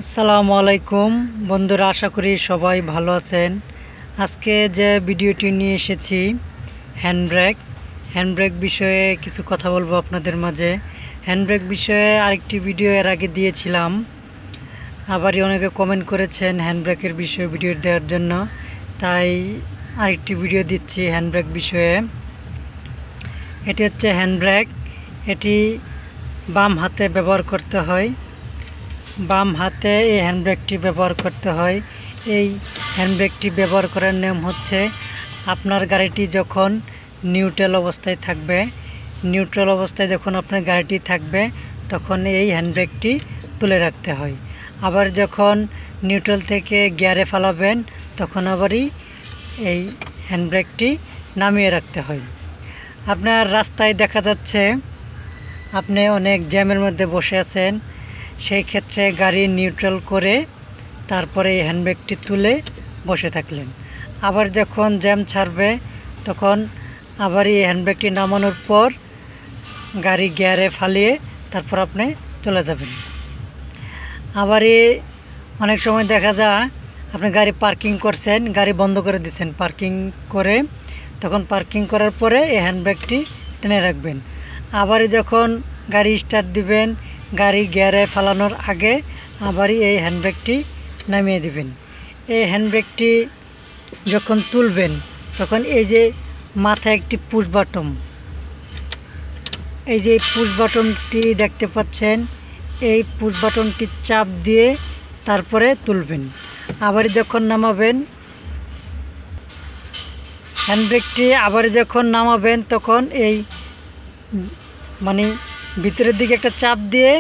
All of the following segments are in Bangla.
আসসালামু আলাইকুম বন্ধুরা, আশা করি সবাই ভালো আছেন। আজকে যে ভিডিওটি নিয়ে এসেছি হ্যান্ডব্রেক বিষয়ে কিছু কথা বলবো আপনাদের মাঝে। হ্যান্ডব্রেক বিষয়ে আরেকটি ভিডিও এর আগে দিয়েছিলাম, আবারই অনেকে কমেন্ট করেছেন হ্যান্ডব্রেকের বিষয়ে ভিডিও দেওয়ার জন্য, তাই আরেকটি ভিডিও দিচ্ছি হ্যান্ডব্রেক বিষয়ে। এটি হচ্ছে হ্যান্ডব্রেক। এটি বাম হাতে ব্যবহার করতে হয়, বাম হাতে এই হ্যান্ডব্রেকটি ব্যবহার করতে হয়। এই হ্যান্ডব্রেকটি ব্যবহার করার নিয়ম হচ্ছে, আপনার গাড়িটি যখন নিউট্রাল অবস্থায় থাকবে, যখন আপনার গাড়িটি থাকবে তখন এই হ্যান্ডব্রেকটি তুলে রাখতে হয়। আবার যখন নিউট্রাল থেকে গিয়ারে ফালাবেন তখন আবারই এই হ্যান্ডব্রেকটি নামিয়ে রাখতে হয়। আপনার রাস্তায় দেখা যাচ্ছে আপনি অনেক জ্যামের মধ্যে বসে আছেন, সেই ক্ষেত্রে গাড়ি নিউট্রাল করে তারপরে এই হ্যান্ডব্রেকটি তুলে বসে থাকলেন। আবার যখন জ্যাম ছাড়বে তখন আবার এই হ্যান্ডব্রেকটি নামানোর পর গাড়ি গিয়ারে ফালিয়ে তারপর আপনি চলে যাবেন। আবার অনেক সময় দেখা যায় আপনি গাড়ি পার্কিং করছেন, গাড়ি বন্ধ করে দিচ্ছেন, পার্কিং করে তখন পার্কিং করার পরে এই হ্যান্ডব্রেকটি টেনে রাখবেন। আবার যখন গাড়ি স্টার্ট দিবেন, গাড়ি গিয়ারে ফালানোর আগে আবারই এই হ্যান্ডব্রেকটি নামিয়ে দিবেন। এই হ্যান্ডব্রেকটি যখন তুলবেন তখন এই যে মাথায় একটি পুশ বাটন, এই যে পুশ বাটনটি দেখতে পাচ্ছেন, এই পুশ বাটনটি চাপ দিয়ে তারপরে তুলবেন। আবার যখন নামাবেন হ্যান্ডব্রেকটি, আবার যখন নামাবেন তখন এই ভিতরের দিকে একটা চাপ দিয়ে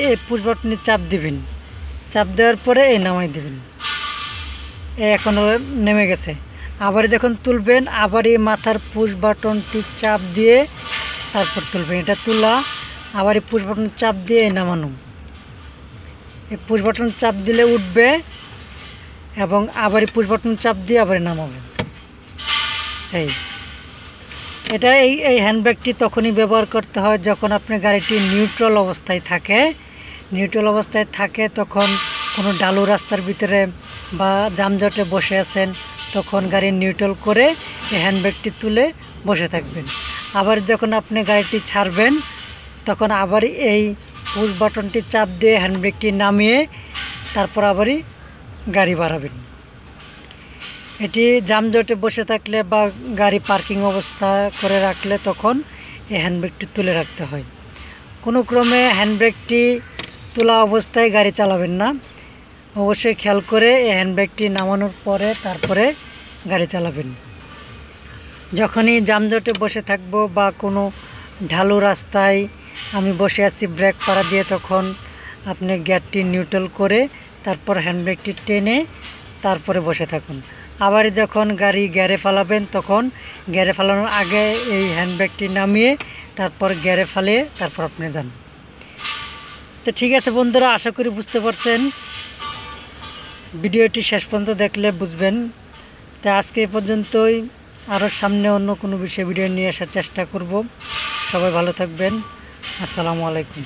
এই পুশ বাটনে চাপ দিবেন। চাপ দেওয়ার পরে এই নামাই দেবেন। এখন নেমে গেছে। আবার যখন তুলবেন আবার এই মাথার পুশ বাটনটি চাপ দিয়ে তারপর তুলবেন। এটা তোলা, আবার এই পুশ বাটন চাপ দিয়ে নামানো। এই পুশ বাটন চাপ দিলে উঠবে এবং আবার এই পুশ বাটন চাপ দিয়ে আবার নামাবেন। এই হ্যান্ডব্রেকটি তখনই ব্যবহার করতে হয় যখন আপনার গাড়িটি নিউট্রাল অবস্থায় থাকে। তখন কোনো ঢালু রাস্তার ভিতরে বা যানজটে বসে আছেন, তখন গাড়ি নিউট্রাল করে এই হ্যান্ডব্রেকটি তুলে বসে থাকবেন। আবার যখন আপনি গাড়িটি ছাড়বেন তখন আবার এই পুশ বাটনটি চাপ দিয়ে হ্যান্ডব্রেকটি নামিয়ে তারপর আবারই গাড়ি বাড়াবেন। এটি যানজটে বসে থাকলে বা গাড়ি পার্কিং অবস্থা করে রাখলে তখন এই হ্যান্ডব্রেকটি তুলে রাখতে হয়। কোনো ক্রমে হ্যান্ডব্রেকটি তোলা অবস্থায় গাড়ি চালাবেন না, অবশ্যই খেয়াল করে এই হ্যান্ডব্রেকটি নামানোর পরে তারপরে গাড়ি চালাবেন। যখনই যানজটে বসে থাকবো বা কোনো ঢালু রাস্তায় আমি বসে আছি ব্রেক পাড়া দিয়ে, তখন আপনি গিয়ারটি নিউট্রাল করে তারপর হ্যান্ডব্রেকটি টেনে তারপরে বসে থাকুন। আবার যখন গাড়ি গিয়ারে ফালাবেন তখন গিয়ারে ফালানোর আগে এই হ্যান্ডব্রেকটি নামিয়ে তারপর গিয়ারে ফালিয়ে তারপর আপনি যান। তো ঠিক আছে বন্ধুরা, আশা করি বুঝতে পারছেন। ভিডিওটি শেষ পর্যন্ত দেখলে বুঝবেন। তো আজকে এই পর্যন্তই, আরও সামনে অন্য কোনো বিষয়ে ভিডিও নিয়ে আসার চেষ্টা করব। সবাই ভালো থাকবেন। আসসালামু আলাইকুম।